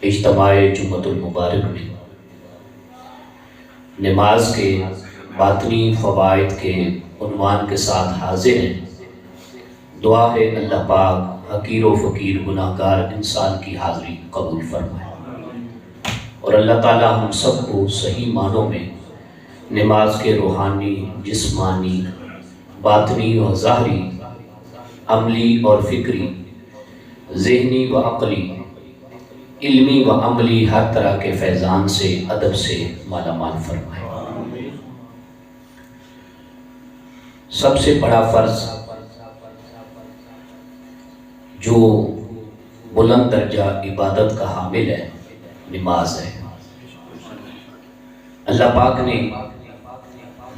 اجتماع جمعۃ المبارک میں نماز کے باطنی فوائد کے عنوان کے ساتھ حاضر ہیں۔ دعا ہے اللہ پاک حقیر و فقیر گناہگار انسان کی حاضری قبول فرمائے، اور اللہ تعالی ہم سب کو صحیح معنوں میں نماز کے روحانی، جسمانی، باطنی و ظاہری، عملی اور فکری، ذہنی و عقلی، علمی و عملی ہر طرح کے فیضان سے، ادب سے مالا مال فرمائے۔ سب سے بڑا فرض جو بلند درجہ عبادت کا حامل ہے، نماز ہے۔ اللہ پاک نے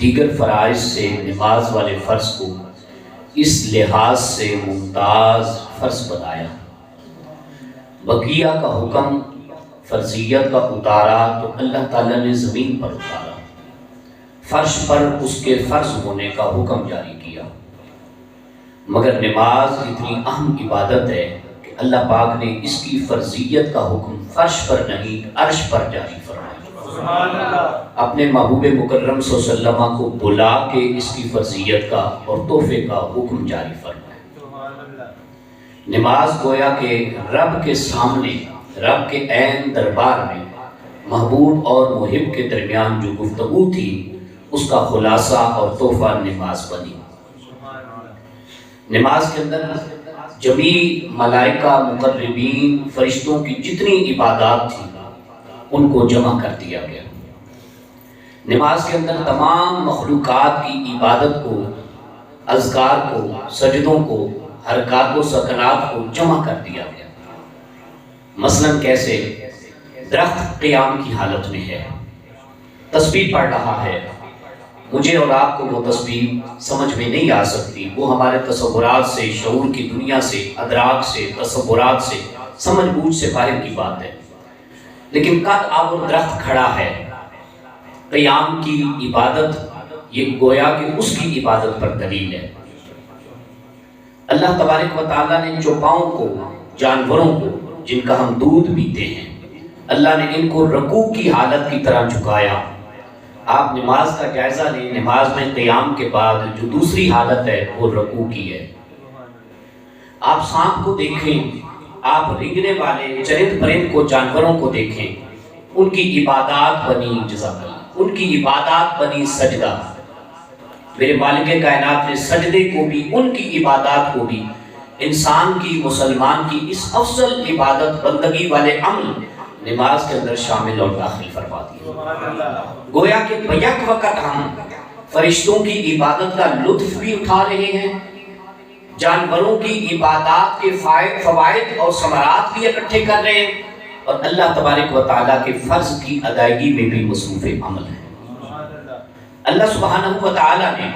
دیگر فرائض سے نماز والے فرض کو اس لحاظ سے ممتاز فرض بنایا۔ بقیہ کا حکم فرضیت کا اتارا تو اللہ تعالیٰ نے زمین پر اتارا، فرش پر اس کے فرض ہونے کا حکم جاری کیا، مگر نماز اتنی اہم عبادت ہے کہ اللہ پاک نے اس کی فرضیت کا حکم فرش پر نہیں عرش پر جاری فرمایا۔ اپنے محبوب مکرم صلی اللہ علیہ وسلم کو بلا کے اس کی فرضیت کا اور تحفے کا حکم جاری فرمایا۔ نماز گویا کہ رب کے سامنے، رب کے عین دربار میں محبوب اور محب کے درمیان جو گفتگو تھی، اس کا خلاصہ اور تحفہ نماز بنی۔ نماز کے اندر جمیع ملائکہ، مقربین، فرشتوں کی جتنی عبادات تھیں ان کو جمع کر دیا گیا۔ نماز کے اندر تمام مخلوقات کی عبادت کو، اذکار کو، سجدوں کو، حرکات و سکنات کو جمع کر دیا گیا۔ مثلاً کیسے؟ درخت قیام کی حالت میں ہے، تسبیح پڑھ رہا ہے، مجھے اور آپ کو وہ تسبیح سمجھ میں نہیں آ سکتی، وہ ہمارے تصورات سے، شعور کی دنیا سے، ادراک سے، تصورات سے، سمجھ بوجھ سے باہر کی بات ہے۔ لیکن قد آور درخت کھڑا ہے، قیام کی عبادت یہ گویا کہ اس کی عبادت پر دلیل ہے۔ اللہ تبارک و تعالیٰ نے چوپاؤں کو، جانوروں کو جن کا ہم دودھ پیتے ہیں، اللہ نے ان کو رکوع کی حالت کی طرح جھکایا۔ آپ نماز کا جائزہ لیں، نماز میں قیام کے بعد جو دوسری حالت ہے وہ رکوع کی ہے۔ آپ سانپ کو دیکھیں، آپ رنگنے والے چرند پرند کو، جانوروں کو دیکھیں، ان کی عبادات بنی جزاک اللہ، ان کی عبادات بنی سجدہ۔ میرے مالک کائنات نے سجدے کو بھی، ان کی عبادات کو بھی، انسان کی، مسلمان کی اس افضل عبادت بندگی والے عمل نماز کے اندر شامل اور داخل فرما دیا۔ گویا کہ بیک وقت ہم فرشتوں کی عبادت کا لطف بھی اٹھا رہے ہیں، جانوروں کی عبادات کے فوائد اور ثمرات بھی اکٹھے کر رہے ہیں، اور اللہ تبارک و تعالیٰ کے فرض کی ادائیگی میں بھی مصروف عمل ہے۔ اللہ سبحانہ و تعالیٰ نے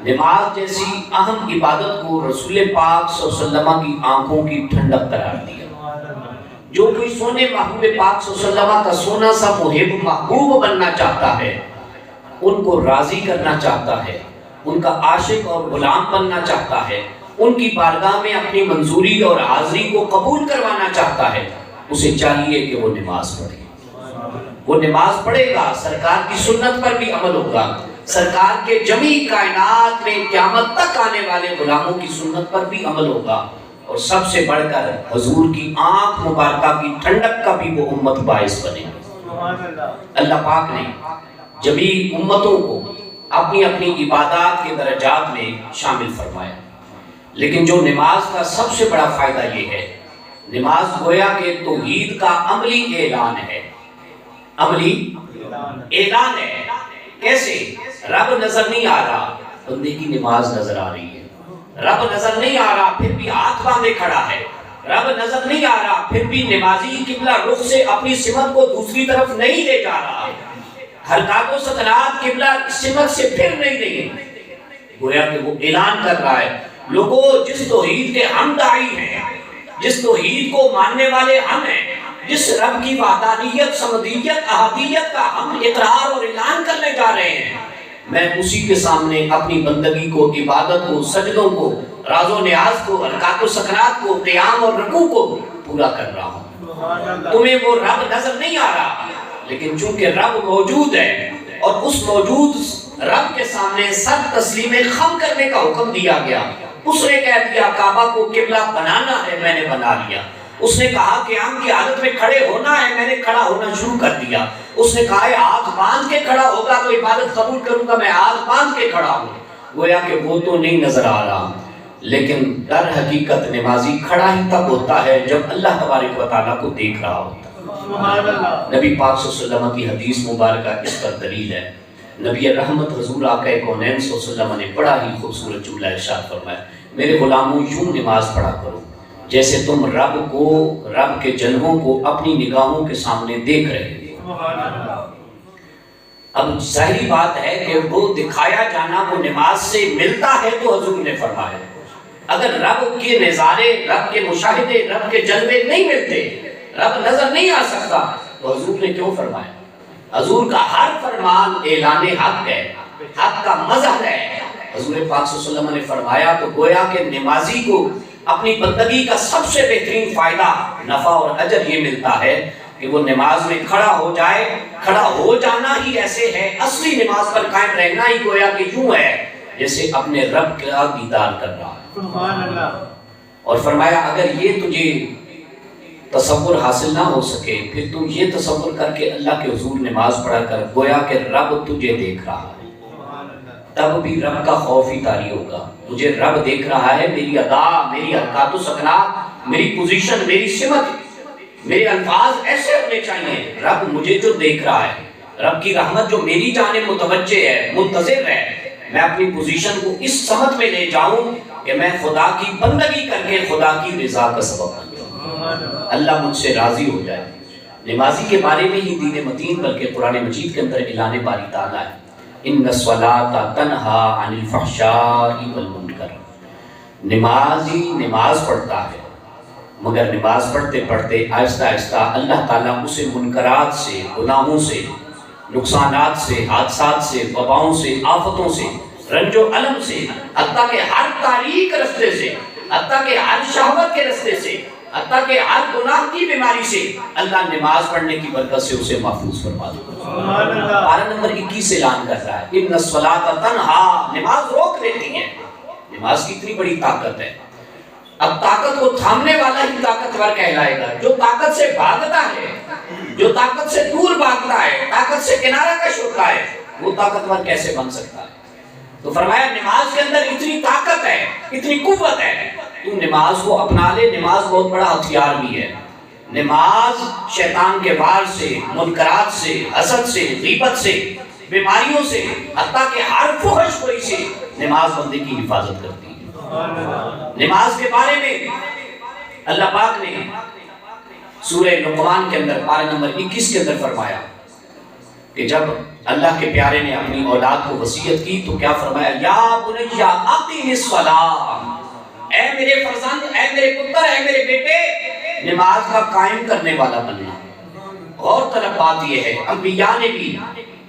نماز جیسی اہم عبادت کو رسول پاک صلی اللہ علیہ وسلم کی آنکھوں کی ٹھنڈک قرار دیا۔ جو کوئی سونے محبوب پاک صلی اللہ علیہ وسلم کا سونا سا محب محبوب بننا چاہتا ہے، ان کو راضی کرنا چاہتا ہے، ان کا عاشق اور غلام بننا چاہتا ہے، ان کی بارگاہ میں اپنی منظوری اور حاضری کو قبول کروانا چاہتا ہے، اسے چاہیے کہ وہ نماز پڑھے۔ وہ نماز پڑھے گا، سرکار کی سنت پر بھی عمل ہوگا، سرکار کے جمیع کائنات میں قیامت تک آنے والے غلاموں کی سنت پر بھی عمل ہوگا، اور سب سے بڑھ کر حضور کی آنکھ مبارکہ کی ٹھنڈک کا بھی وہ امت باعث بنے گی۔ اللہ پاک نے جمیع امتوں کو اپنی اپنی عبادات کے درجات میں شامل فرمایا، لیکن جو نماز کا سب سے بڑا فائدہ یہ ہے، نماز گویا کہ توحید کا عملی اعلان ہے۔ عملی اعلان ہے، کیسے؟ رب نظر نہیں آ رہا، بندے کی نماز نظر آ رہی ہے۔ رب نظر نہیں آ رہا پھر بھی ہاتھ باندھے کھڑا ہے، رب نظر نہیں آ رہا پھر بھی نمازی قبلہ رخ سے اپنی سمت کو دوسری طرف نہیں لے جا رہا، حرکات و سکنات قبلہ سمت سے پھر نہیں رہی، گویا کہ وہ اعلان کر رہا ہے، لوگوں جس توحید کے ہم داعی ہیں، جس توحید کو ماننے والے ہم ہیں، جس رب کی وحدانیت، صمدیت، احدیت کا ہم اقرار اور اعلان کرنے جا رہے ہیں، میں اسی کے سامنے اپنی بندگی کو، عبادت کو، سجدوں کو، راز و نیاز کو، حرکات و سکنات کو، قیام اور رکوع کو پورا کر رہا ہوں. تمہیں وہ رب نظر نہیں آ رہا، لیکن چونکہ رب موجود ہے اور اس موجود رب کے سامنے سر تسلیم خم کرنے کا حکم دیا گیا. اس نے کہہ دیا کعبہ کو قبلہ بنانا ہے، میں نے بنا لیا. اس نے کہا کہ قیام کی حالت میں کھڑے ہونا ہے، میں نے کھڑا ہونا شروع کر دیا. اس نے کہا ہے ہاتھ باندھ کے کھڑا ہوگا تو عبادت قبول کروں گا، میں ہاتھ باندھ کے کھڑا ہوں. گویا کہ وہ تو نہیں نظر آ رہا، لیکن در حقیقت نمازی کھڑا ہی تب ہوتا ہے جب اللہ تبارک و تعالیٰ کو دیکھ رہا ہوتا ہے. نبی پاک صلی اللہ علیہ وسلم کی حدیث مبارکہ اس پر دلیل ہے. نبی رحمت حضور آقا کونین صلی اللہ علیہ وسلم نے بڑا ہی خوبصورت جملہ ارشاد فرمایا، میرے غلاموں یوں نماز پڑھا کرو جیسے تم رب کے جلووں کو اپنی نگاہوں کے سامنے دیکھ رہے ہو. اب ظاہری بات ہے کہ وہ دکھایا جانا وہ نماز سے ملتا ہے تو حضور نے فرمایا. اگر رب کے نظارے، رب کے مشاہدے، رب کے جلوے نہیں ملتے، رب نظر نہیں آ سکتا تو حضور نے کیوں فرمایا؟ حضور کا ہر فرمان اعلان حق ہے، حق کا مظہر ہے. حضور پاک صلی اللہ علیہ وسلم نے فرمایا تو گویا کہ نمازی کو اپنی بندگی کا سب سے بہترین فائدہ، نفع اور اجر یہ ملتا ہے کہ وہ نماز میں کھڑا ہو جائے. کھڑا ہو جانا ہی ایسے ہے، اصلی نماز پر قائم رہنا ہی گویا کہ یوں ہے جیسے اپنے رب کا دیدار کر رہا ہے. اور فرمایا اگر یہ تجھے تصور حاصل نہ ہو سکے پھر تم یہ تصور کر کے اللہ کے حضور نماز پڑھا کر گویا کہ رب تجھے دیکھ رہا ہے. تب بھی رب کا خوف ہی طاری ہوگا. مجھے رب دیکھ رہا ہے، میری ادا، میری حرکات و سکنات، میری پوزیشن، میری سمت، میرے الفاظ ایسے ہونے چاہیے. رب مجھے جو دیکھ رہا ہے، رب کی رحمت جو میری جانب متوجہ ہے، منتظر ہے، میں اپنی پوزیشن کو اس سمت میں لے جاؤں کہ میں خدا کی بندگی کر کے خدا کی رضا کا سبب بن جاؤں، اللہ مجھ سے راضی ہو جائے. نمازی کے بارے میں ہی دین متین بلکہ قرآن مجید کے اندر اعلان باری تعالیٰ ہے، ان الصلاۃ تنہا عن الفحشاء والمنکر. نمازی نماز پڑھتا ہے مگر نماز پڑھتے پڑھتے آہستہ آہستہ اللہ تعالیٰ اسے منکرات سے، گناہوں سے، نقصانات سے، حادثات سے، وباؤں سے، آفتوں سے، رنج و علم سے، حتیٰ کہ ہر تاریک رستے سے، حتیٰ کہ ہر شہوت کے رستے سے، حتیٰ کہ ہر گناہ کی بیماری سے اللہ نماز پڑھنے کی برکت سے اسے محفوظ فرما دے. پارہ نمبر 21 سے اعلان کر رہا ہے ان الصلاۃ تنہا، نماز روک دیتی ہے. نماز کی اتنی بڑی طاقت ہے. اب طاقت کو تھامنے والا ہی طاقتور کہلائے گا. جو طاقت سے بھاگتا ہے، جو طاقت سے دور بھاگتا ہے، طاقت سے کنارہ کش ہوتا ہے، وہ طاقتور کیسے بن سکتا ہے؟ تو فرمایا نماز کے اندر اتنی طاقت ہے، اتنی قوت ہے، تو نماز کو اپنا لے. نماز بہت بڑا ہتھیار بھی ہے. نماز شیطان کے وار سے، منکرات سے، حسد سے، غیبت سے، بیماریوں سے، حتیٰ کہ ہر فحش کوئی سے نماز بندے کی حفاظت کرتی ہے. نماز کے بارے میں اللہ پاک نے سورہ لقمان کے اندر پارہ نمبر 21 کے اندر فرمایا کہ جب اللہ کے پیارے نے اپنی اولاد کو وصیت کی تو کیا فرمایا؟ یا بنی اقیم الصلاۃ، اے میرے فرزند، اے میرے پتر، اے میرے بیٹے، نماز کا قائم کرنے والا بننا. غور طلب بات یہ ہے انبیاء نے بھی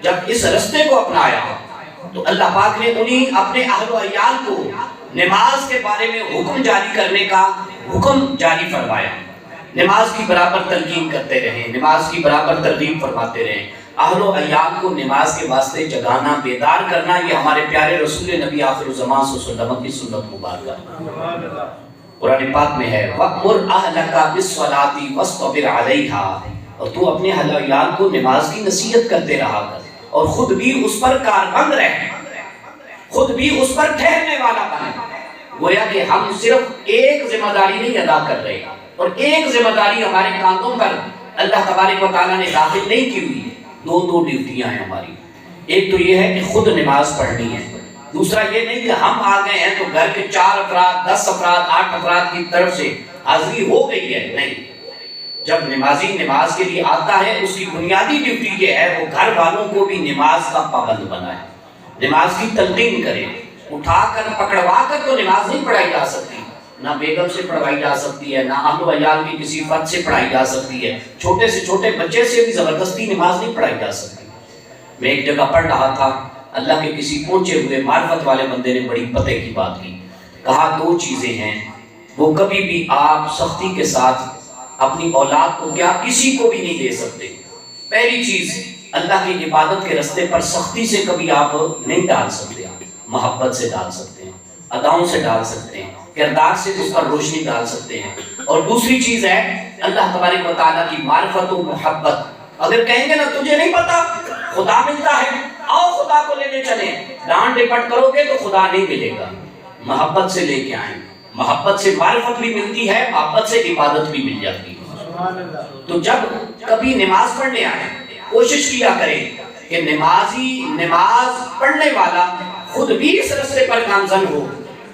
جب اس رستے کو اپنایا تو اللہ پاک نے انہیں اپنے اہل و عیال کو نماز کے بارے میں حکم جاری کرنے کا حکم جاری فرمایا. نماز کی برابر تلقین کرتے رہیں، نماز کی برابر ترغیب فرماتے رہیں. اہل و عیال کو نماز کے واسطے جگانا، بیدار کرنا، یہ ہمارے پیارے رسول نبی آخر الزمان صلی اللہ علیہ وسلم کی سنت مبارکہ. قرآن پاک میں ہے وَأْمُرْ أَهْلَكَ بِالصَّلَاةِ وَاصْطَبِرْ عَلَيْهَا، اور تو اپنے اہل و عیال کو نماز کی نصیحت کرتے رہا کر اور خود بھی اس پر کاربند رہے، خود بھی اس پر ٹھہرنے والا بنے. گویا کہ ہم صرف ایک ذمہ داری نہیں ادا کر رہے اور ایک ذمہ داری ہمارے کاندھوں پر اللہ تبارک و تعالیٰ نے داخل نہیں کی ہوئی ہے. دو ڈیوٹیاں ہیں ہماری. ایک تو یہ ہے کہ خود نماز پڑھنی ہے. دوسرا یہ نہیں کہ ہم آ گئے ہیں تو گھر کے 4 افراد، 10 افراد، 8 افراد کی طرف سے حاضری ہو گئی ہے. نہیں، جب نمازی نماز کے لیے آتا ہے اس کی بنیادی ڈیوٹی یہ ہے وہ گھر والوں کو بھی نماز کا پابند بنائے، نماز کی تلقین کرے. اٹھا کر پکڑوا کر تو نماز نہیں پڑھائی جا سکتی، نہ بیگم سے پڑھوائی جا سکتی ہے، نہ اہل و عیال کی کسی فرد سے پڑھائی جا سکتی ہے. چھوٹے سے چھوٹے بچے سے بھی زبردستی نماز نہیں پڑھائی جا سکتی. میں ایک جگہ پڑھ رہا تھا، اللہ کے کسی پہنچے ہوئے معرفت والے بندے نے بڑی پتے کی بات کی. کہا 2 چیزیں ہیں وہ کبھی بھی آپ سختی کے ساتھ اپنی اولاد کو کیا کسی کو بھی نہیں دے سکتے۔ پہلی چیز، اللہ کی عبادت کے راستے پر سختی سے کبھی آپ نہیں ڈال سکتے، محبت سے ڈال سکتے ہیں، اداؤں سے ڈال سکتے ہیں، کردار سے اس پر روشنی ڈال سکتے ہیں۔ اور دوسری چیز ہے اللہ تبارک و تعالیٰ کی معرفت و محبت۔ اگر کہیں گے نا تجھے نہیں پتا خدا ملتا ہے، آؤ خدا کو لینے چلیں، ڈانٹ ڈپٹ کرو گے تو خدا نہیں ملے گا۔ محبت سے لے کے آئیں، محبت سے معرفت بھی ملتی ہے، محبت سے عبادت بھی مل جاتی ہے۔ تو جب کبھی نماز پڑھنے آئیں، کوشش کیا کریں کہ نماز پڑھنے والا خود بھی اس رستے پر گامزن ہو،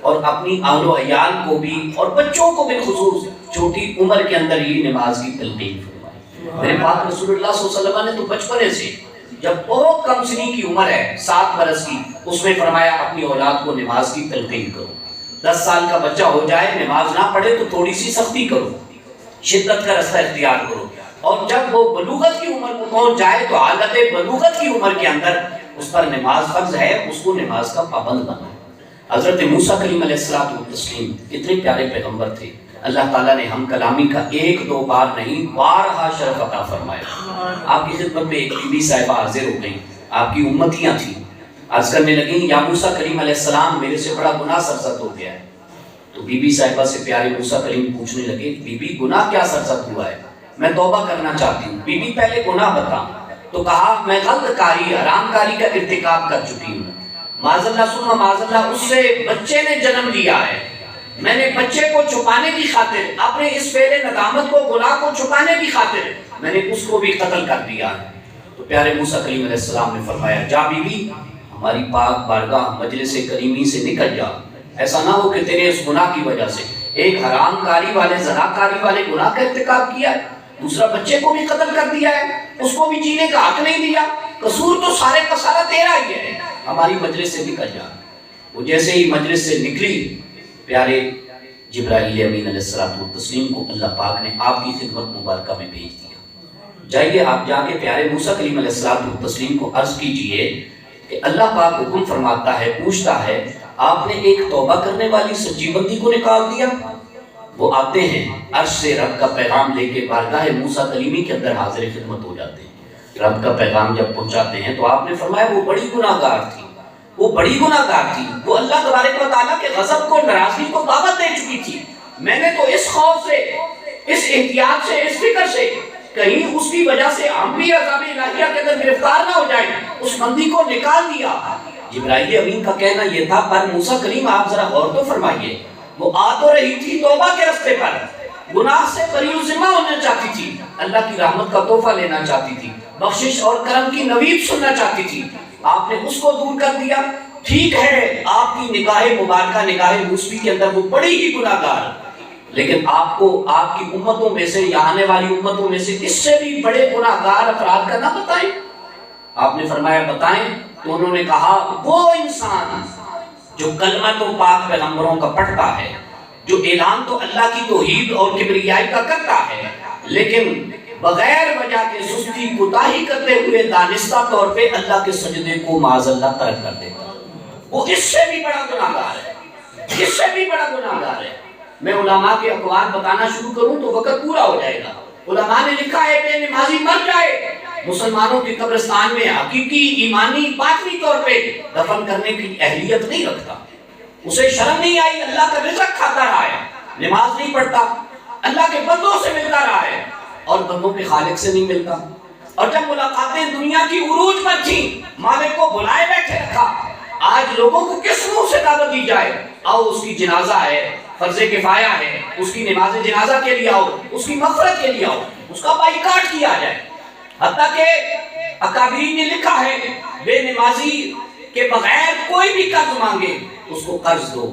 اور اپنی اہل و عیال کو بھی اور بچوں کو بالخصوص چھوٹی عمر کے اندر ہی نماز کی تلقین فرمائے۔ میرے پاک رسول اللہ صلی اللہ علیہ وسلم نے تو بچپنے سے، جب بہت کم سنی کی عمر ہے 7 برس کی، اس میں فرمایا اپنی اولاد کو نماز کی تلقین کرو۔ 10 سال کا بچہ ہو جائے نماز نہ پڑھے تو تھوڑی سی سختی کرو، شدت کا راستہ اختیار کرو، اور جب وہ بلوغت کی عمر کو پہنچ جائے تو حالت بلوغت کی عمر کے اندر اس پر نماز فرض ہے، اس کو نماز کا پابند بنائے۔ حضرت موسیٰ کلیم علیہ السلام تسلیم کتنے پیارے پیغمبر تھے، اللہ تعالیٰ نے ہم کلامی کا 1-2 بار نہیں بارہا شرف عطا فرمایا۔ آپ کی خدمت میں ایک بی بی صاحبہ حاضر ہو گئیں، آپ کی امتیاں تھیں، عرض کرنے لگیں یا موسیٰ کلیم علیہ السلام میرے سے بڑا گناہ سرزد ہو گیا ہے۔ تو بی بی صاحبہ سے پیارے موسیٰ کلیم پوچھنے لگے بی بی گناہ کیا سرزد ہوا ہے، میں توبہ کرنا چاہتی ہوں۔ بی بی پہلے گناہ بتا، تو کہا میں غلط کاری حرام کاری کا ارتکاب کر چکی ہوں، معاذ اللہ ثم معاذ اللہ اس سے بچے نے جنم لیا ہے، میں نے بچے کو چھپانے کی خاطر، اپنے اس فعل ندامت کو گناہ کو چھپانے کی خاطر میں نے اس کو بھی قتل کر دیا ہے۔ تو پیارے موسیٰ کلیم علیہ السلام نے فرمایا جا بی بی ہماری پاک بارگاہ مجلس کریمی سے نکل جا، ایسا نہ ہو کہ تیرے اس گناہ کی وجہ سے ایک حرام کاری والے زناکاری والے گناہ کا ارتکاب کیا ہے، دوسرا بچے کو بھی قتل کر دیا ہے، اس کو بھی جینے کا حق نہیں دیا، قصور تو سارے کا سارا تیرا ہی ہے، ہماری مجلس سے نکل جا۔ وہ جیسے ہی مجلس سے نکلی، پیارے جبرائیل امین علیہ الصلوۃ والتسلیم کو اللہ پاک نے آپ کی خدمت مبارکہ میں بھیج دیا۔ جائیے آپ جا کے پیارے موسیٰ کلیم علیہ الصلوۃ والتسلیم کو عرض کیجئے کہ اللہ پاک حکم فرماتا ہے، پوچھتا ہے آپ نے ایک توبہ کرنے والی سچی بندی کو نکال دیا۔ وہ آتے ہیں عرش سے رب کا پیغام لے کے بارگاہ موسیٰ کلیمی کے اندر حاضر خدمت ہو جاتے ہیں۔ رب کا پیغام جب پہنچاتے ہیں تو آپ نے فرمایا وہ بڑی گناہ گار تھی، وہ بڑی گناہ گار تھی، وہ اللہ تبارک و تعالیٰ کے غضب کو ناراضگی کو دعوت دے چکی تھی۔ میں نے تو اس خوف سے، اس احتیاط سے، اس فکر سے کہیں اس کی وجہ سے ہم بھی عذاب الہیہ کے اندر گرفتار نہ ہو جائیں، اس بندی کو نکال دیا۔ جبرائیل امین کا کہنا یہ تھا پر موسیٰ کلیم آپ ذرا غور تو فرمائیے، وہ آ تو رہی تھی توبہ کے راستے پر، گناہ سے بری ذمہ ہونا چاہتی تھی، اللہ کی رحمت کا تحفہ لینا چاہتی تھی، بخشش اور کرم کی نوید سننا چاہتی تھی، آپ نے اس کو دور کر دیا۔ ٹھیک ہے آپ کی نگاہ مبارکہ نگاہ موسوی کے اندر وہ بڑی ہی گناہ گار، لیکن آپ کو آپ کی امتوں میں سے یا آنے والی امتوں میں سے اس سے بھی بڑے گناہ گار افراد کا نہ بتائیں۔ آپ نے فرمایا بتائیں، تو انہوں نے کہا وہ انسان جو کلمہ تو پاک پیغمبروں کا پڑھتا ہے، جو اعلان تو اللہ کی توحید اور کبریائی کا کرتا ہے، لیکن بغیر وجہ کے سستی کوتاہی کرتے ہوئے دانستہ طور پہ اللہ کے سجدے کو معاذ اللہ ترک کر دیتا، وہ اس سے بھی بڑا گناہ گار ہے، اس سے بھی بڑا گناہ گار ہے۔ میں علماء کے اقوال بتانا شروع کروں تو وقت پورا ہو جائے گا۔ علماء نے لکھا ہے بے نمازی مر جائے مسلمانوں کے قبرستان میں حقیقی ایمانی باطنی طور پہ دفن کرنے کی اہلیت نہیں رکھتا، اسے شرم نہیں آئی، اللہ کا رزق کھاتا رہا ہے، نماز نہیں پڑھتا، اللہ کے بندوں سے ملتا رہا ہے اور بندوں کے خالق سے نہیں ملتا، اور جب ملاقاتیں دنیا کی عروج پر تھیں مالک کو بلائے بیٹھے رکھا۔ آج لوگوں کو کس منہ سے دعوت دی جائے، آؤ اس کی جنازہ ہے، فرض کفایہ ہے، اس کی نماز جنازہ کے لیے آؤ، اس کی مغفرت کے لیے آؤ، اس کا بائیکاٹ کیا جائے۔ حتیٰ کہ اکابرین نے لکھا ہے بے نمازی کے بغیر کوئی بھی قرض مانگے اس کو قرض دو،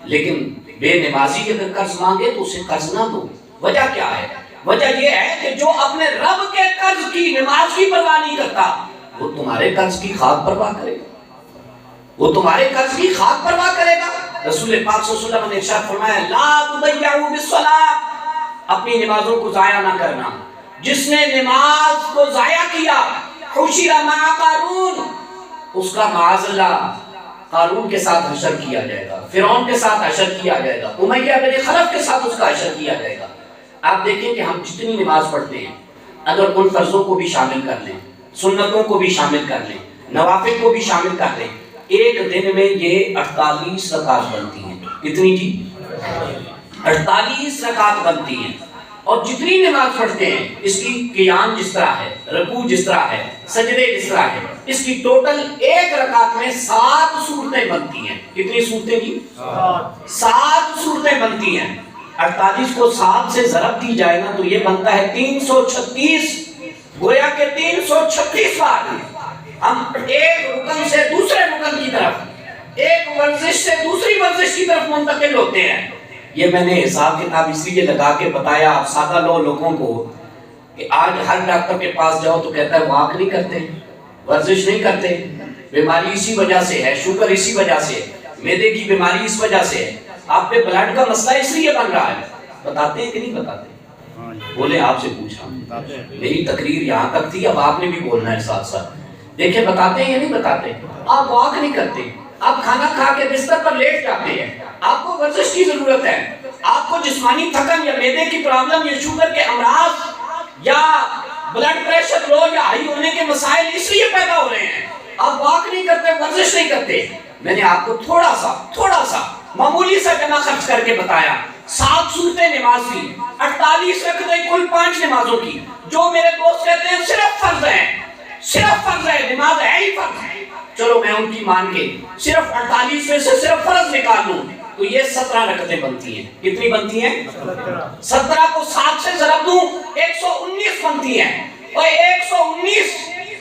لیکن بے نمازی اگر قرض مانگے تو اسے قرض نہ دو۔ وجہ کیا ہے؟ وجہ یہ ہے کہ جو اپنے رب کے قرض کی نماز کی پرواہ نہیں کرتا وہ تمہارے قرض کی خاک پرواہ کرے گا، وہ تمہارے قرض کی خاک پرواہ کرے گا۔ رسول پاک صلی اللہ علیہ وسلم نے ارشاد فرمایا لا تضيعوا بالصلاة، اپنی نمازوں کو ضائع نہ کرنا، جس نے نماز کو ضائع کیا حشر مع قارون، اس کا معاذ اللہ قارون کے ساتھ حشر کیا جائے گا، فرعون کے ساتھ حشر کیا جائے گا، امیہ بن خلف کے ساتھ اس کا حشر کیا جائے گا۔ آپ دیکھیں کہ ہم جتنی نماز پڑھتے ہیں اگر ان فرضوں کو بھی شامل کر لیں، سنتوں کو بھی شامل کر لیں، نوافل کو بھی شامل کر لیں، ایک دن میں یہ 48 رکعت بنتی ہیں۔ کتنی جی؟ 48 رکعت بنتی ہیں۔ اور جتنی نماز پڑھتے ہیں اس کی قیام جس طرح ہے، رکوع جس طرح ہے، سجدے جس طرح ہے، اس کی ٹوٹل ایک رکعت میں 7 صورتیں بنتی ہیں۔ کتنی صورتیں جی؟ 7 صورتیں بنتی ہیں۔ 48 کو 7 سے ضرب دی جائے نا تو یہ بنتا ہے 336۔ گویا کہ 336 بار ہم ایک رکن سے دوسرے رکن کی طرف، ایک ورزش سے دوسری ورزش کی طرف منتقل ہوتے ہیں۔ یہ میں نے حساب کتاب اس لیے لگا کے بتایا آپ سادہ لوگوں کو کہ آج ہر ڈاکٹر کے پاس جاؤ تو کہتا ہے واک نہیں کرتے، ورزش نہیں کرتے، بیماری اسی وجہ سے ہے، شوگر اسی وجہ سے ہے، معدے کی بیماری اس وجہ سے ہے، آپ پہ بلڈ کا مسئلہ اس لیے بن رہا ہے۔ بتاتے ہیں کہ نہیں بتاتے؟ بولے آپ سے پوچھا، میری تقریر یہاں تک تھی، اب آپ نے بھی بولنا ہے ساتھ ساتھ۔ دیکھیں بتاتے ہیں یا نہیں بتاتے؟ آپ واک نہیں کرتے، آپ کھانا کھا کے بستر پر لیٹ جاتے ہیں، آپ کو ورزش کی ضرورت ہے، آپ کو جسمانی تھکن یا معدے کی پرابلم یا شوگر کے امراض یا بلڈ پریشر لو یا ہائی ہونے کے مسائل اس لیے پیدا ہو رہے ہیں۔ آپ واک نہیں کرتے، ورزش نہیں کرتے۔ میں نے آپ کو تھوڑا سا معمولی سا جمع خرچ کر کے بتایا، 7 صورتیں نماز کی، 48 رکعتیں کل 5 نمازوں کی، جو میرے دوست کہتے ہیں صرف فرض ہیں، صرف فرض ہے، نماز ہے ہی فرض ہے۔ چلو میں ان کی مان کے صرف 48 میں سے صرف فرض نکال لوں تو یہ 17 رکعتیں بنتی ہیں۔ کتنی بنتی ہیں؟ 17 کو 7 سے ضرب دوں 119 بنتی ہیں۔ اور 119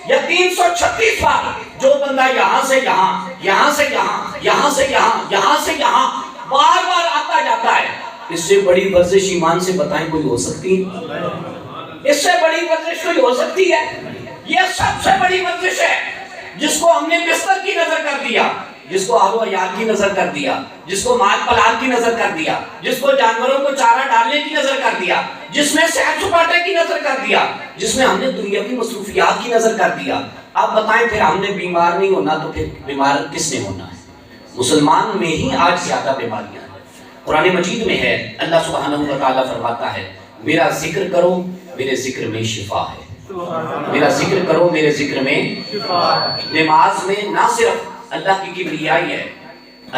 یا 336 بار جو بندہ یہاں سے یہاں، یہاں سے یہاں، یہاں سے یہاں، یہاں سے یہاں بار بار آتا جاتا ہے، اس سے بڑی ورزش ایمان سے بتائیں کوئی ہو سکتی ہے؟ اس سے بڑی ورزش کوئی ہو سکتی ہے؟ یہ سب سے بڑی ورزش ہے جس کو ہم نے بستر کی نظر کر دیا، جس کو آب و عیال کی نظر کر دیا، جس کو مال پلال کی نظر کر دیا، جس کو جانوروں کو چارہ ڈالنے کی نظر کر دیا، جس میں سیر سپاٹے کی نظر کر دیا، جس میں ہم نے دنیاوی مصروفیات کی نظر کر دیا۔ آپ بتائیں پھر ہم نے بیمار نہیں ہونا تو پھر بیمار کس نے ہونا ہے؟ مسلمان میں ہی آج زیادہ بیماریاں ہیں۔ قرآن مجید میں ہے، اللہ سبحانہ و تعالیٰ فرماتا ہے میرا ذکر کرو میرے ذکر میں شفا ہے، میرا ذکر کرو میرے ذکر میں شفا ہے۔ نماز میں نہ صرف اللہ کی کبریائی ہے،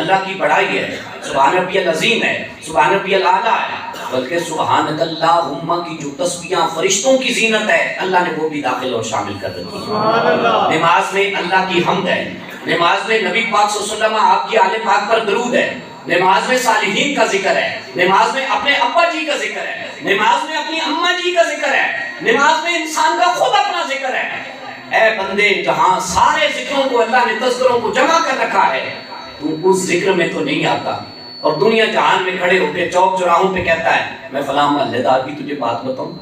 اللہ کی بڑائی ہے، سبحان ربی العظیم ہے، سبحان ربی الاعلیٰ ہے، بلکہ سبحانک اللہم کی جو تسبیحاں فرشتوں کی زینت ہے اللہ نے وہ بھی داخل اور شامل کر رکھی ہے۔ نماز میں اللہ کی حمد ہے، نماز میں نبی پاک صلی اللہ علیہ وسلم آپ کی آل پاک پر درود ہے، نماز میں صالحین کا ذکر ہے، نماز میں اپنے ابا جی کا ذکر ہے، نماز میں اپنی اماں جی کا ذکر ہے، نماز میں انسان کا خود اپنا ذکر ہے۔ اے بندے جہاں سارے ذکروں کو اللہ نے تذکروں کو جمع کر رکھا ہے تو اس ذکر میں تو نہیں آتا، اور دنیا جہان میں کھڑے ہو کے چوک چوراہوں پہ کہتا ہے میں فلاں محلے دار کی تجھے بات بتاؤں،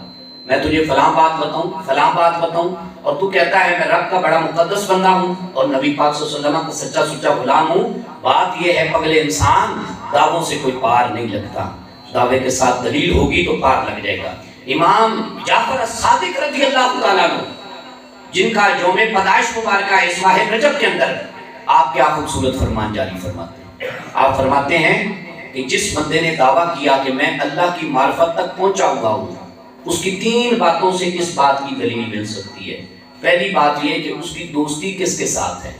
میں تجھے فلاں بات بتاؤں، فلاں بات بتاؤں، اور تو کہتا ہے میں رب کا بڑا مقدس بندہ ہوں اور نبی پاک صلی اللہ علیہ وسلم کا سچا سچا غلام ہوں۔ بات یہ ہے پگلے انسان، دعووں سے کوئی پار نہیں لگتا، دعوے کے ساتھ دلیل ہوگی تو پار لگ جائے گا۔ امام جعفر الصادق رضی اللہ تعالیٰ عنہ جن کا یوم پیدائش مبارکہ اس ماہ رجب کے اندر، آپ کیا خوبصورت فرمان جاری فرماتے ہیں۔ آپ فرماتے ہیں کہ جس بندے نے دعویٰ کیا کہ میں اللہ کی معرفت تک پہنچا ہوا ہوں، اس کی 3 باتوں سے اس بات کی دلیل مل سکتی ہے۔ پہلی بات یہ کہ اس کی دوستی کس کے ساتھ ہے،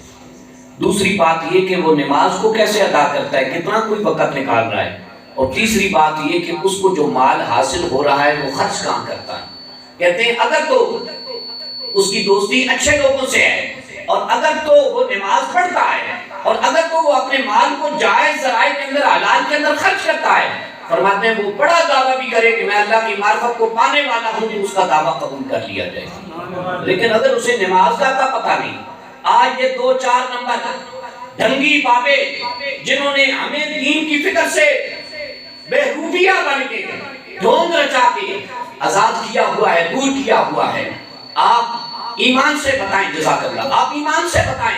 دوسری بات یہ کہ وہ نماز کو کیسے ادا کرتا ہے، کتنا کوئی وقت نکال رہا ہے، اور تیسری بات یہ کہ اس کو جو مال حاصل ہو رہا ہے وہ خرچ کہاں کرتا ہے۔ کہتے ہیں اگر تو اس کی دوستی اچھے لوگوں سے ہے، اور اگر تو وہ نماز پڑھتا ہے، اور اگر تو وہ اپنے مال کو جائز ذرائع کے اندر حلال کے اندر خرچ کرتا ہے، فرماتے ہیں وہ بڑا دعویٰ بھی کرے کہ میں اللہ کی معرفت کو پانے والا ہوں تو اس کا دعویٰ قبول کر لیا جائے گا۔ لیکن اگر اسے نماز کا پتہ نہیں، آج یہ 2-4 نمبر ڈھنگی بابے جنہوں نے ہمیں دین کی فکر سے بہروپیہ بن کے ڈھونگ رچا کے آزاد کیا ہوا ہے، دور کیا ہوا ہے، آپ ایمان سے بتائیں، جزاک اللہ، آپ ایمان سے بتائیں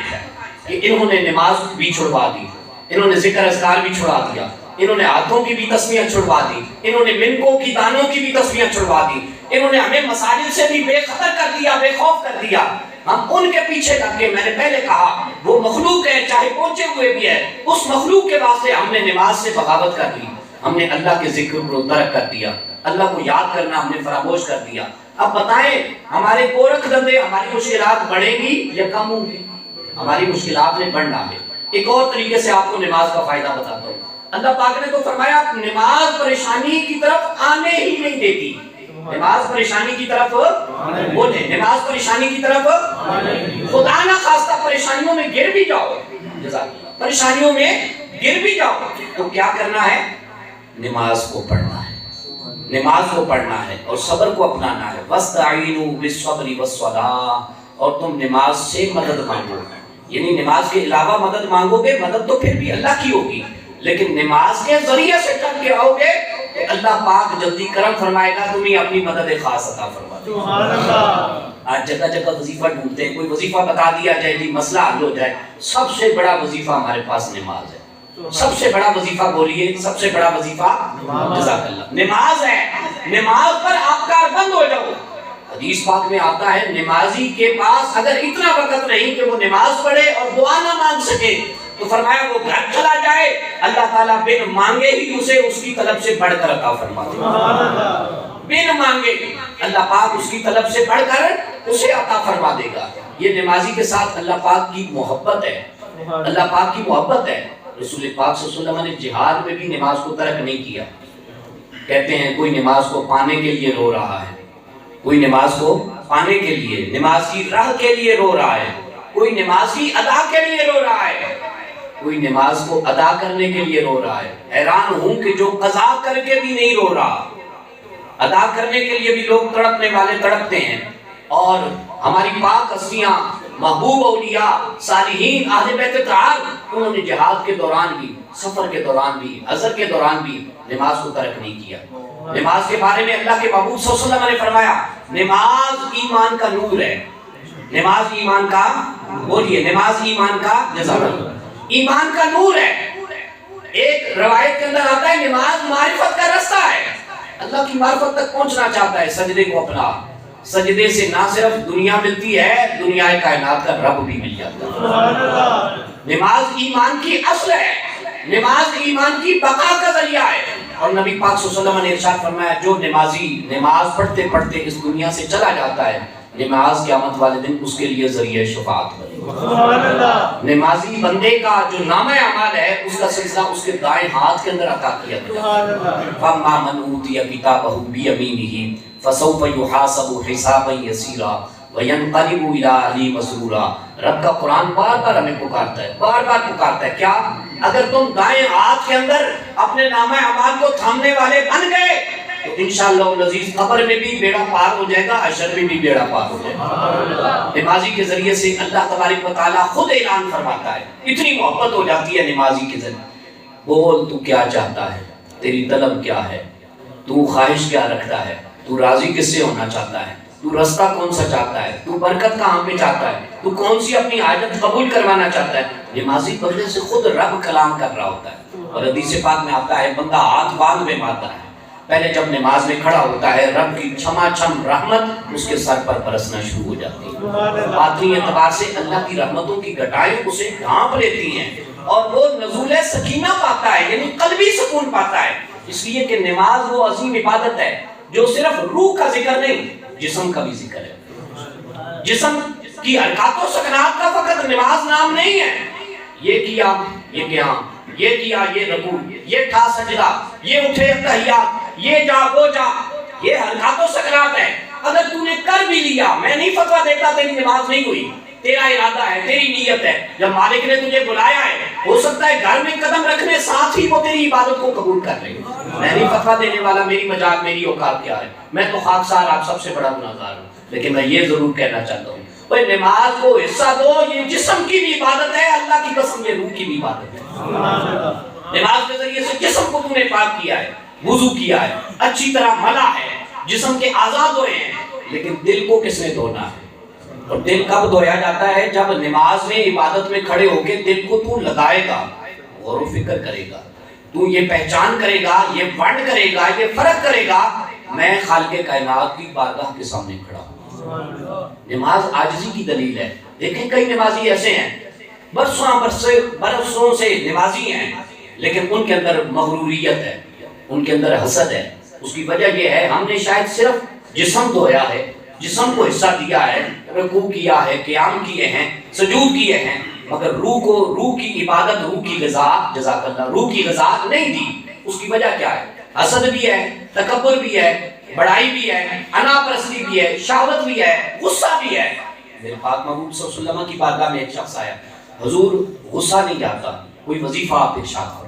کہ انہوں نے نماز بھی چھڑوا دی، انہوں نے ذکر اذکار بھی چھڑوا دیا، انہوں نے ہاتھوں کی بھی تسبیحیں چھڑوا دی، انہوں نے منکوں کی دانوں کی بھی تسبیحیں چھڑوا دی، انہوں نے ہمیں مساجد سے بھی بے خطر کر دیا، بے خوف کر دیا۔ ہم ان کے پیچھے لگ کے، میں نے پہلے کہا وہ مخلوق ہے چاہے پہنچے ہوئے بھی ہے، اس مخلوق کے واسطے ہم نے نماز سے بغاوت کر لی، ہم نے اللہ کے ذکر کو ترک کر دیا۔ اللہ کو یاد کرنا ہم نے فراموش کر دیا. اب بتائیں ہمارے گورکھ دھندے، ہماری مشکلات بڑھیں گی یا کم ہوں گی؟ ہماری مشکلات میں بڑھنا ہے. ایک اور طریقے سے آپ کو نماز کا فائدہ بتاتا ہوں. اللہ پاک نے تو فرمایا نماز پریشانی کی طرف آنے ہی نہیں دیتی. نماز پریشانی کی طرف بولے، نماز پریشانی کی طرف خدا نہ خواستہ پریشانیوں میں گر بھی جاؤ، پریشانیوں میں گر بھی جاؤ تو کیا کرنا ہے؟ نماز کو پڑھنا ہے، نماز کو پڑھنا ہے اور صبر کو اپنانا ہے. وَاسْتَعِينُوا بِالصَّبْرِ وَالصَّلَاةِ، اور تم نماز سے مدد مانگو. یعنی نماز کے علاوہ مدد مانگو گے، مدد تو پھر بھی اللہ کی ہوگی، لیکن نماز کے ذریعے سے چل کے آؤ گے تو اللہ پاک جلدی کرم فرمائے گا، تمہیں اپنی مدد خاص عطا فرما دے گا. آج جگہ جگہ وظیفہ ڈھونڈتے ہیں، کوئی وظیفہ بتا دیا جائے جی مسئلہ حل ہو جائے. سب سے بڑا وظیفہ ہمارے پاس نماز ہے. سب سے بڑا وظیفہ بولیے، سب سے بڑا وظیفہ جزاک اللہ نماز ہے. نماز پر آپ کاربند ہو جاؤ. حدیث پاک میں آتا ہے نمازی کے پاس اگر اتنا وقت نہیں کہ وہ نماز پڑھے اور دعا نہ مانگ سکے تو فرمایا وہ گھر چلا جائے، اللہ تعالیٰ بن مانگے ہی اسے اس کی طلب سے بڑھ کر عطا فرما دے گا. بن مانگے اللہ پاک اس کی طلب سے بڑھ کر اسے عطا فرما دے گا. یہ نمازی کے ساتھ اللہ پاک کی محبت ہے، اللہ پاک کی محبت ہے. رسول پاک صلی اللہ علیہ وسلم نے جہاد میں بھی نماز کو ترک نہیں کیا. کہتے ہیں کوئی نماز کو پانے کے لیے رو رہا ہے، کوئی نماز کو پانے کے لیے، نماز کی راہ کے لیے رو رہا ہے، کوئی نماز کی ادا کے لیے رو رہا ہے، کوئی نماز کو ادا کرنے کے لیے رو رہا ہے. حیران ہوں کہ جو قضا کر کے بھی نہیں رو رہا، ادا کرنے کے لیے بھی لوگ تڑپنے والے تڑپتے ہیں. اور ہماری پاک ہستیاں، محبوب اولیاء، صالحین، اہل بیت اطہار، انہوں نے جہاد کے دوران بھی، سفر کے دوران بھی، حضر کے دوران بھی نماز کو ترک نہیں کیا. نماز کے بارے میں اللہ کے محبوب صلی اللہ علیہ وسلم نے فرمایا نماز ایمان کا نور ہے. نماز ایمان کا، بولیے نماز ایمان کا، جزاک اللہ، ایمان کا نور ہے. ایک روایت کے اندر آتا ہے نماز معرفت کا رستہ ہے. اللہ کی معرفت تک پہنچنا چاہتا ہے سجدے کو اپنا. سجدے سے نہ صرف دنیا ملتی ہے، دنیا کائنات کا رب بھی مل جاتا ہے. نماز ایمان کی اصل ہے، نماز ایمان کی بقا کا ذریعہ ہے. اور نبی پاک صلی اللہ علیہ وسلم نے ارشاد فرمایا جو نمازی نماز پڑھتے پڑھتے اس دنیا سے چلا جاتا ہے، نماز قیامت والے دن اس کے لیے ذریعہ شفاعت بنے. نمازی بندے کا جو نامہ اعمال ہے اس کا سلسلہ اس کے دائیں ہاتھ کے اندر عطا کیا گیا. فَمَّا مَنْ أُوتِيَ كِتَابَهُ بِيَمِينِهِ فسوف يحاسب حسابا یسیرا وینقلب الی اہلہ مسرورا. رب کا قرآن بار بار ہمیں پکارتا ہے، بار بار پکارتا ہے. کیا؟ اگر تم دائیں ہاتھ کے اندر اپنے نامہ اعمال کو تھامنے والے بن گئے تو انشاءاللہ العزیز قبر میں بھی بیڑا پار ہو جائے گا، حشر میں بھی بیڑا پار ہو جائے گا. نمازی کے ذریعے سے اللہ تبارک و تعالیٰ خود اعلان فرماتا ہے. اتنی محبت ہو جاتی ہے نمازی کے ذریعے. بول تو کیا چاہتا ہے، تیری طلب کیا ہے، تو خواہش کیا رکھتا ہے، تو راضی کس سے ہونا چاہتا ہے، تو رستہ کون سا چاہتا ہے، تو برکت کہاں پہ چاہتا ہے، تو کون سی اپنی حاجت قبول کروانا چاہتا ہے. نمازی بندے سے خود رب کلام کر رہا ہوتا ہے. اور حدیث پاک میں آتا ہے بندہ ہاتھ باندھ میں مارتا ہے، پہلے جب نماز میں کھڑا ہوتا ہے رب کی چھما چھم رحمت اس کے سر پر برسنا شروع ہو جاتی ہے. باطنی اعتبار سے اللہ کی رحمتوں کی گٹائیں اسے ڈھانپ لیتی ہیں اور وہ نزول سکینہ پاتا ہے، یعنی قلبی سکون پاتا ہے. اس لیے کہ نماز وہ عظیم عبادت ہے جو صرف روح کا ذکر نہیں، جسم کا بھی ذکر ہے. جسم کی حرکات و سکنات کا فقط نماز نام نہیں ہے. یہ کیا، یہ قیام، یہ کیا، یہ رکوع، یہ تھا سجدہ، یہ اٹھے تحیات، یہ جا وہ جا، یہ حرکات و سکنات ہے. اگر تو نے کر بھی لیا، میں نہیں فتویٰ دیتا تیری نماز نہیں ہوئی، تیرا ارادہ ہے، تیری نیت ہے. جب مالک نے تجھے بلایا ہے ہو سکتا ہے گھر میں قدم رکھنے ساتھ ہی وہ تیری عبادت کو قبول کر لے. میں نہیں فتویٰ دینے والا، میری مجال میری اوقات کیا ہے، میں تو خاکسار آپ سب سے بڑا گناہگار ہوں. لیکن میں یہ ضرور کہنا چاہتا ہوں بھئی نماز کو حصہ دو، یہ جسم کی بھی عبادت ہے، اللہ کی قسم یہ روح کی بھی عبادت ہے. نماز کے ذریعے سے جسم کو تم نے پاک کیا ہے، وضو کیا ہے، اچھی طرح ملا ہے، جسم کے آزاد ہوئے ہیں. لیکن دل کو کس نے دھونا ہے؟ اور دل کب دھویا جاتا ہے؟ جب نماز میں عبادت میں کھڑے ہو کے دل کو تو لگائے گا، غور و فکر کرے گا، تو یہ پہچان کرے گا، یہ ونڈ کرے گا، یہ فرق کرے گا میں خالق کائنات کی بارگاہ کے سامنے کھڑا ہوں. نماز عاجزی کی دلیل ہے. دیکھیں کئی نمازی ایسے ہیں برسوں سے نمازی ہیں لیکن ان کے اندر مغروریت ہے، ان کے اندر حسد ہے، اس کی وجہ یہ ہے ہم نے شاید صرف جسم دھویا ہے، جسم کو حصہ دیا ہے، رکوع کیا ہے، قیام کیے ہیں، سجود کیے ہیں، مگر روح کی عبادت، روح کی غذا، جزاک اللہ، روح کی غذا نہیں دی۔ اس کی وجہ کیا ہے؟ حسد بھی ہے، تکبر بھی ہے، بڑائی بھی ہے، انا پرستی بھی ہے، شہوت بھی ہے، غصہ بھی ہے۔ میرے پاک محبوب صلی اللہ علیہ وسلم کی بارگاہ میں ایک شخص آیا، حضور غصہ نہیں جاتا، کوئی وظیفہ آپ ارشاد کرو۔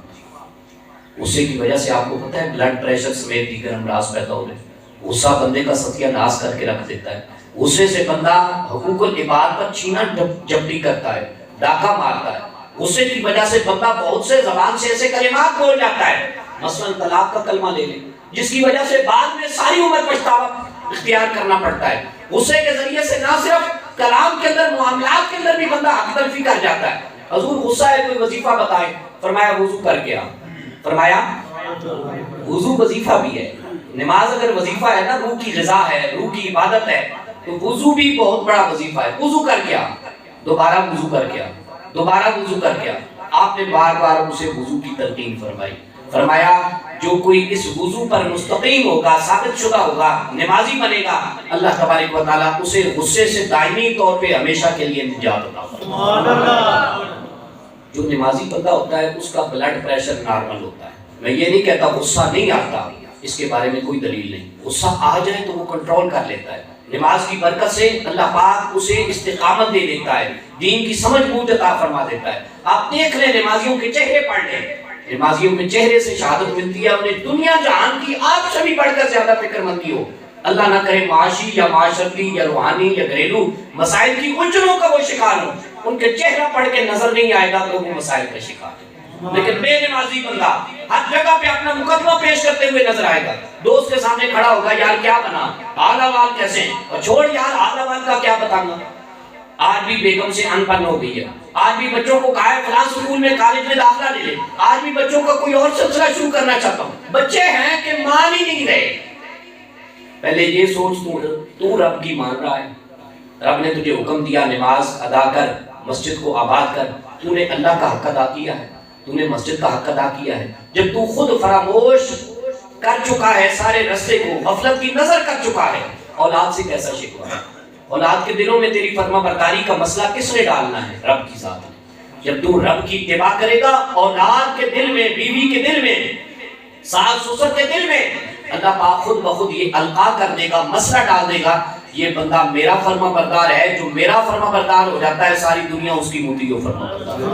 غصے کی وجہ سے آپ کو پتہ ہے بلڈ پریشر سمیت دیگر امراض پیدا ہو رہے ہیں۔ غصہ بندے کا ستیہ ناش کر کے رکھ دیتا ہے۔ غصے سے بندہ حقوق العباد پر چھینا جھپٹی کرتا ہے، ڈاکہ مارتا ہے۔ غصے کی وجہ سے بندہ بہت سے زبان سے ایسے کلمات بول جاتا ہے، مثلا طلاق کا کلمہ لے لیں، جس کی وجہ سے بعد میں ساری عمر پچھتاوا اختیار کرنا پڑتا ہے۔ غصے کے ذریعے سے نہ صرف کلام کے اندر، معاملات کے اندر بھی بندہ حق تلفی کر جاتا ہے۔ حضور غصہ ہے، کوئی وظیفہ بتائیں، فرمایا وضو کر کے آ۔ فرمایا وضو وظیفہ بھی ہے۔ نماز اگر وظیفہ ہے نا، روح کی غذا ہے، روح کی عبادت ہے، تو وضو بھی بہت بڑا وظیفہ ہے۔ وضو کر کے آ، دوبارہ وضو کر کے آ، دوبارہ وضو کر کے آ۔ آپ نے بار بار اسے وضو کی تلقین فرمائی، فرمایا جو کوئی اس وضو پر مستقیم ہوگا، ثابت شدہ ہوگا، نمازی بنے گا، اللہ تبارک و تعالیٰ اسے غصے سے دائمی طور پہ ہمیشہ کے لیے نجات عطا فرمائے۔ جو نمازی بندہ ہوتا ہے اس کا بلڈ پریشر نارمل ہوتا ہے۔ میں یہ نہیں کہتا غصہ نہیں آتا، اس کے بارے میں کوئی دلیل نہیں، غصہ آ جائے تو وہ کنٹرول کر لیتا ہے۔ نماز کی برکت سے اللہ پاک اسے استقامت دے دیتا ہے، دین کی سمجھ بوجھ عطا فرما دیتا ہے۔ آپ دیکھ لیں نمازیوں کے چہرے پڑھ لیں، نمازیوں کے چہرے سے شہادت ملتی ہے، انہیں دنیا جہان کی آپ سے بھی بڑھ کر زیادہ فکر مندی ہو۔ اللہ نہ کرے معاشی یا معاشرتی یا روحانی یا گھریلو مسائل کی الجھنوں کا وہ شکار ہو، ان کے چہرہ پڑھ کے نظر نہیں آئے گا تو وہ مسائل کا شکار ہے۔ لیکن بے نمازی بندہ ہر جگہ پہ اپنا مقدمہ پیش کرتے ہوئے نظر آئے گا، دوست کے سامنے کھڑا ہوگا، یار کیا بنا، حال احوال کیسے ہیں، اور چھوڑ یار حال احوال کا کیا بتاؤں گا۔ آج بھی بیگم سے ان پن ہو گئی ہے، آج بھی بچوں کو کہا ہے فلاں اسکول میں کالج میں داخلہ لے لے، آج بھی بچوں کا کوئی اور سلسلہ شروع کرنا چاہتا ہوں۔ بچے ہیں کہ مان ہی نہیں رہے۔ پہلے یہ سوچ تو رب کی مان رہا ہے، رب نے تجھے حکم دیا نماز ادا کر، مسجد کو آباد کر، تو نے اللہ کا حق ادا کیا ہے، تو نے مسجد کا حق ادا کیا ہے۔ جب تو خود فراموش کر چکا ہے سارے رستے کو، غفلت کی نظر کر چکا ہے، اولاد سے کیسا شکوہ ہے؟ اولاد کے دلوں میں تیری فرما برداری کا مسئلہ کس نے ڈالنا ہے؟ رب کی ذات نے۔ جب تو رب کی اتباع کرے گا، اولاد کے دل میں، بیوی کے دل میں، ساس سسر کے دل میں اللہ پاک خود بخود یہ القا کر دے گا، مسئلہ ڈال دے گا، یہ بندہ میرا فرما بردار ہے۔ جو میرا فرما بردار ہو جاتا ہے ساری دنیا اس کی مطیع و فرما بردار ہے۔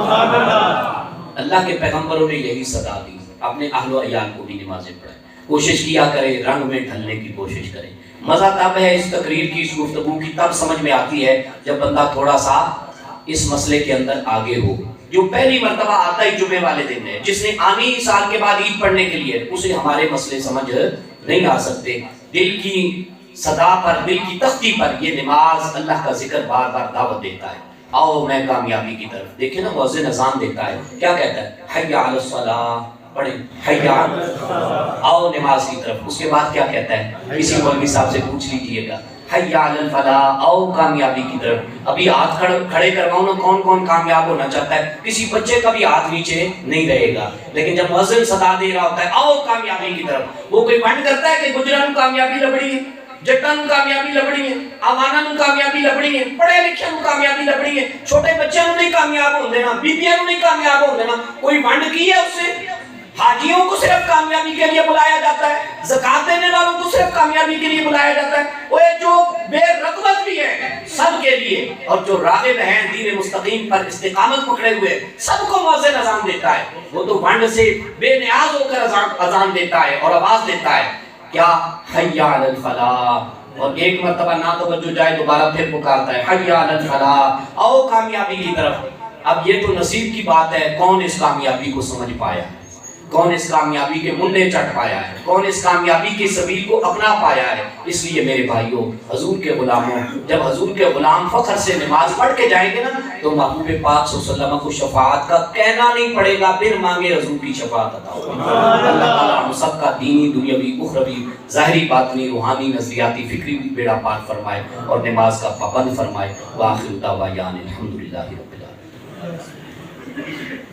اللہ کے پیغمبروں نے یہی صدا دی، اپنے اہل و عیال کو بھی نمازیں پڑھیں، کوشش کیا کرے رنگ میں ڈھلنے کی کوشش کرے۔ مزہ تب ہے اس تقریر کی، اس گفتگو کی تب سمجھ میں آتی ہے جب بندہ تھوڑا سا اس مسئلے کے اندر آگے ہو۔ جو پہلی مرتبہ آتا ہی جمعے والے دن ہے، جس نے آنی سال کے بعد عید پڑھنے کے لیے، اسے ہمارے مسئلے سمجھ نہیں آ سکتے۔ دل کی صدا پر، دل کی تختی پر یہ نماز اللہ کا ذکر بار بار دعوت دیتا ہے، آؤ میں کامیابی کی طرف۔ دیکھیں نا مؤذن اذان دیتا ہے، کیا کہتا ہے؟ حی علی الصلاۃ، پڑھیں حی آؤ نماز کی طرف۔ اس کے بعد کیا کہتا ہے؟ کسی مولوی صاحب سے پوچھ لیجئے گا، حی علی الفلاح، آؤ کامیابی کی طرف۔ ابھی ہاتھ کھڑے کرواؤں نا، کون کون کامیاب ہونا چاہتا ہے؟ کسی بچے کا بھی ہاتھ نیچے نہیں رہے گا، لیکن جب مؤذن صدا دے رہا ہوتا ہے آؤ کامیابی کی طرف، وہ کوئی ونڈ کرتا ہے کہ گجرا نو کامیابی لبڑی ہے، جٹا نو کامیابی لبڑی ہے، آوانا نو کامیابی لبڑی ہے، پڑھے لکھے نو کامیابی لبڑی ہے، چھوٹے بچے نو نہیں کامیاب ہون دینا، بیبیاں نو نہیں کامیاب ہون دینا۔ کوئی ونڈ کی ہے اس سے؟ حاجیوں کو صرف کامیابی کے لیے بلایا جاتا ہے، زکات دینے والوں کو صرف کامیابی کے لیے بلایا جاتا ہے، وہ جو بے رغبت بھی ہے سب کے لیے، اور جو راغب ہیں دین مستقیم پر استقامت پکڑے ہوئے سب کو مؤذن اذان دیتا ہے۔ وہ تو ونڈ سے بے نیاز ہو کر اذان دیتا ہے اور آواز دیتا ہے، کیا حی علی الفلاح، اور ایک مرتبہ نہ توجہ جائے دوبارہ پھر پکارتا ہے حی علی الفلاح، آؤ کامیابی کی طرف۔ اب یہ تو نصیب کی بات ہے، کون اس کامیابی کو سمجھ پایا ہے، کون اس کامیابی کے ملے چٹ پایا ہے، کون اس کامیابی کے سبیل کو اپنا پایا ہے۔ اس لیے میرے بھائیوں، حضور کے غلاموں، جب حضور کے غلام فخر سے نماز پڑھ کے جائیں گے نا تو محبوب پاک صلی اللہ علیہ وسلم کو شفاعت کا کہنا نہیں پڑے گا، بن مانگے حضور کی شفاعت عطا ہوگی۔ اللہ تعالیٰ ہم سب کا دینی، دنیاوی، اخروی، ظاہری، باطنی، روحانی، نظریاتی، فکری بھی بیڑا پار فرمائے اور نماز کا پابند فرمائے۔ وآخر دعوانا الحمدللہ رب العالمین۔